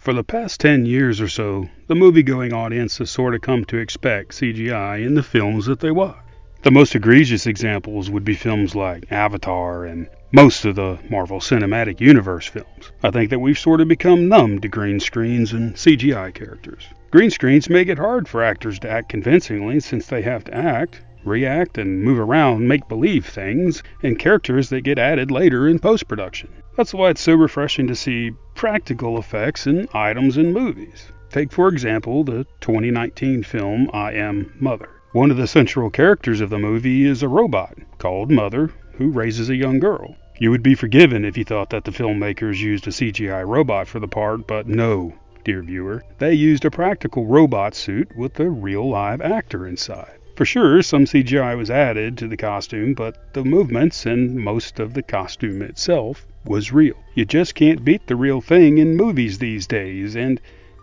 For the past 10 years or so, the movie-going audience has sort of come to expect CGI in the films that they watch. The most egregious examples would be films like Avatar and most of the Marvel Cinematic Universe films. I think that we've sort of become numb to green screens and CGI characters. Green screens make it hard for actors to act convincingly since they have to act, react, and move around make-believe things and characters that get added later in post-production. That's why it's so refreshing to see practical effects in items in movies. Take, for example, the 2019 film I Am Mother. One of the central characters of the movie is a robot called Mother who raises a young girl. You would be forgiven if you thought that the filmmakers used a CGI robot for the part, but no, dear viewer. They used a practical robot suit with a real live actor inside. For sure, some CGI was added to the costume, but the movements and most of the costume itself was real. You just can't beat the real thing in movies these days, and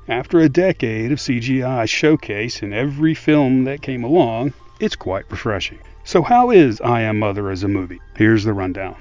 after a decade of CGI showcase in every film that came along, it's quite refreshing. So how is I Am Mother as a movie? Here's the rundown.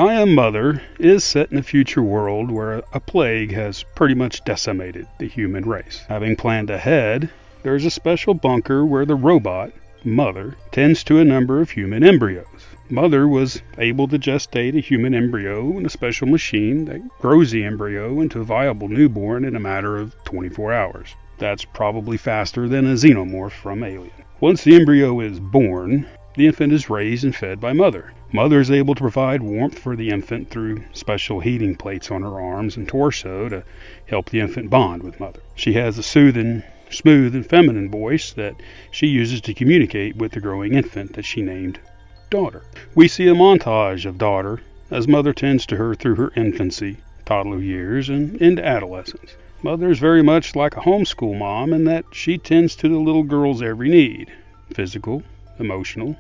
I Am Mother is set in a future world where a plague has pretty much decimated the human race. Having planned ahead, there is a special bunker where the robot, Mother, tends to a number of human embryos. Mother was able to gestate a human embryo in a special machine that grows the embryo into a viable newborn in a matter of 24 hours. That's probably faster than a xenomorph from Alien. Once the embryo is born, the infant is raised and fed by Mother. Mother is able to provide warmth for the infant through special heating plates on her arms and torso to help the infant bond with Mother. She has a soothing, smooth, and feminine voice that she uses to communicate with the growing infant that she named Daughter. We see a montage of Daughter as Mother tends to her through her infancy, toddler years, and into adolescence. Mother is very much like a homeschool mom in that she tends to the little girl's every need, physical, emotional,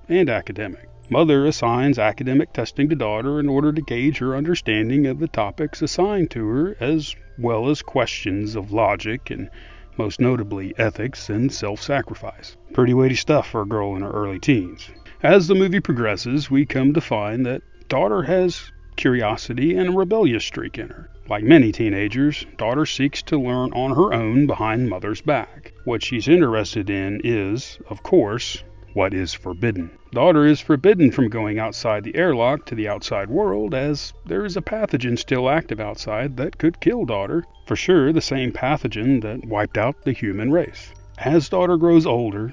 and academic. Mother assigns academic testing to Daughter in order to gauge her understanding of the topics assigned to her, as well as questions of logic and, most notably, ethics and self-sacrifice. Pretty weighty stuff for a girl in her early teens. As the movie progresses, we come to find that Daughter has curiosity and a rebellious streak in her. Like many teenagers, Daughter seeks to learn on her own behind Mother's back. What she's interested in is, of course, what is forbidden. Daughter is forbidden from going outside the airlock to the outside world, as there is a pathogen still active outside that could kill Daughter. For sure, the same pathogen that wiped out the human race. As Daughter grows older,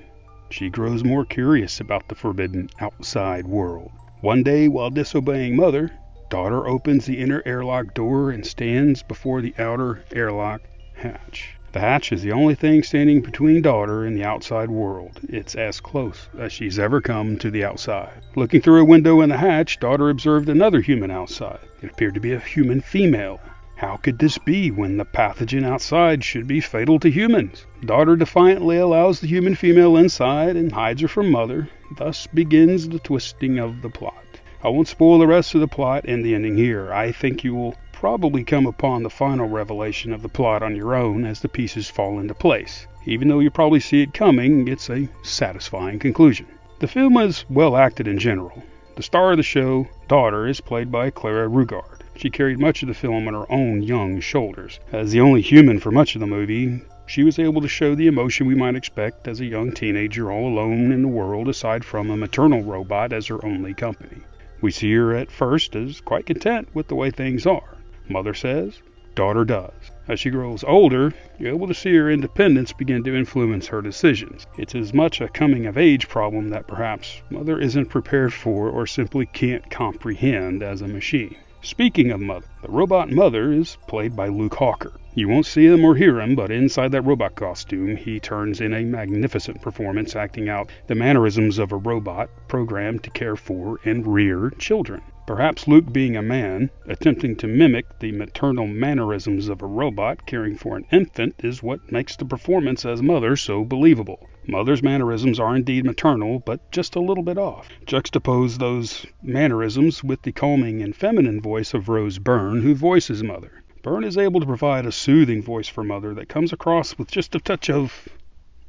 she grows more curious about the forbidden outside world. One day, while disobeying Mother, Daughter opens the inner airlock door and stands before the outer airlock hatch. The hatch is the only thing standing between Daughter and the outside world. It's as close as she's ever come to the outside. Looking through a window in the hatch, Daughter observed another human outside. It appeared to be a human female. How could this be when the pathogen outside should be fatal to humans? Daughter defiantly allows the human female inside and hides her from Mother. Thus begins the twisting of the plot. I won't spoil the rest of the plot and the ending here. I think you will probably come upon the final revelation of the plot on your own as the pieces fall into place. Even though you probably see it coming, it's a satisfying conclusion. The film is well acted in general. The star of the show, Daughter, is played by Clara Rugard. She carried much of the film on her own young shoulders. As the only human for much of the movie, she was able to show the emotion we might expect as a young teenager all alone in the world aside from a maternal robot as her only company. We see her at first as quite content with the way things are. Mother says, Daughter does. As she grows older, you're able to see her independence begin to influence her decisions. It's as much a coming-of-age problem that perhaps Mother isn't prepared for or simply can't comprehend as a machine. Speaking of Mother, the robot Mother is played by Luke Hawker. You won't see him or hear him, but inside that robot costume, he turns in a magnificent performance acting out the mannerisms of a robot programmed to care for and rear children. Perhaps Luke, being a man, attempting to mimic the maternal mannerisms of a robot caring for an infant is what makes the performance as Mother so believable. Mother's mannerisms are indeed maternal, but just a little bit off. Juxtapose those mannerisms with the calming and feminine voice of Rose Byrne, who voices Mother. Byrne is able to provide a soothing voice for Mother that comes across with just a touch of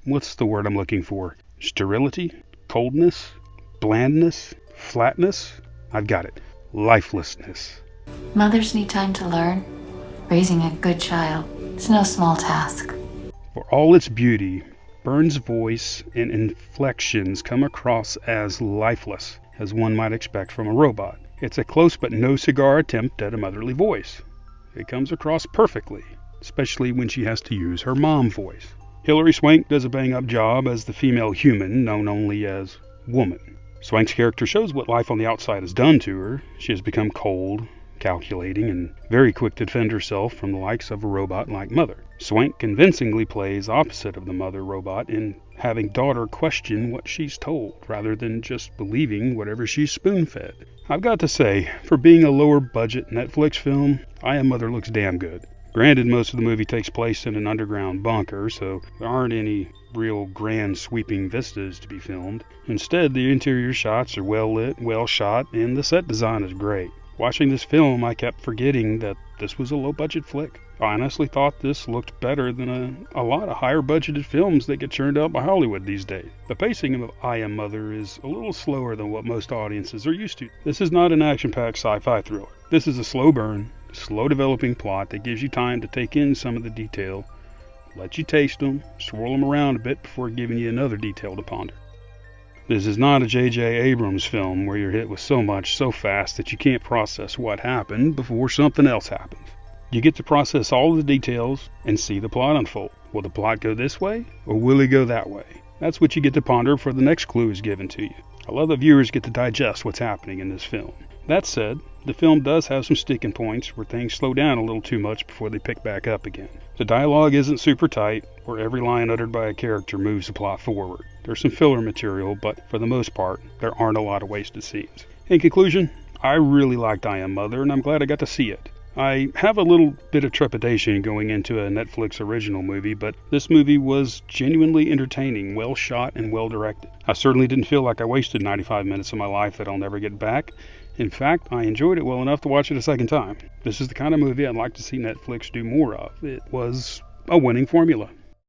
what's the word I'm looking for? Sterility? Coldness? Blandness? Flatness? I've got it. Lifelessness. Mothers need time to learn. Raising a good child is no small task. For all its beauty, Byrne's voice and inflections come across as lifeless, as one might expect from a robot. It's a close but no cigar attempt at a motherly voice. It comes across perfectly, especially when she has to use her mom voice. Hilary Swank does a bang-up job as the female human, known only as woman. Swank's character shows what life on the outside has done to her. She has become cold, calculating, and very quick to defend herself from the likes of a robot-like mother. Swank convincingly plays opposite of the mother robot in having daughter question what she's told, rather than just believing whatever she's spoon-fed. I've got to say, for being a lower-budget Netflix film, I Am Mother looks damn good. Granted, most of the movie takes place in an underground bunker, so there aren't any real grand sweeping vistas to be filmed. Instead, the interior shots are well lit, well shot, and the set design is great. Watching this film, I kept forgetting that this was a low-budget flick. I honestly thought this looked better than a lot of higher-budgeted films that get churned out by Hollywood these days. The pacing of I Am Mother is a little slower than what most audiences are used to. This is not an action-packed sci-fi thriller. This is a slow burn, slow-developing plot that gives you time to take in some of the detail, let you taste them, swirl them around a bit before giving you another detail to ponder. This is not a J.J. Abrams film where you're hit with so much so fast that you can't process what happened before something else happens. You get to process all of the details and see the plot unfold. Will the plot go this way, or will it go that way? That's what you get to ponder before the next clue is given to you. I love that viewers get to digest what's happening in this film. That said, the film does have some sticking points where things slow down a little too much before they pick back up again. The dialogue isn't super tight, where every line uttered by a character moves the plot forward. There's some filler material, but for the most part, there aren't a lot of wasted scenes. In conclusion, I really liked I Am Mother, and I'm glad I got to see it. I have a little bit of trepidation going into a Netflix original movie, but this movie was genuinely entertaining, well shot, and well directed. I certainly didn't feel like I wasted 95 minutes of my life that I'll never get back. In fact, I enjoyed it well enough to watch it a second time. This is the kind of movie I'd like to see Netflix do more of. It was a winning formula.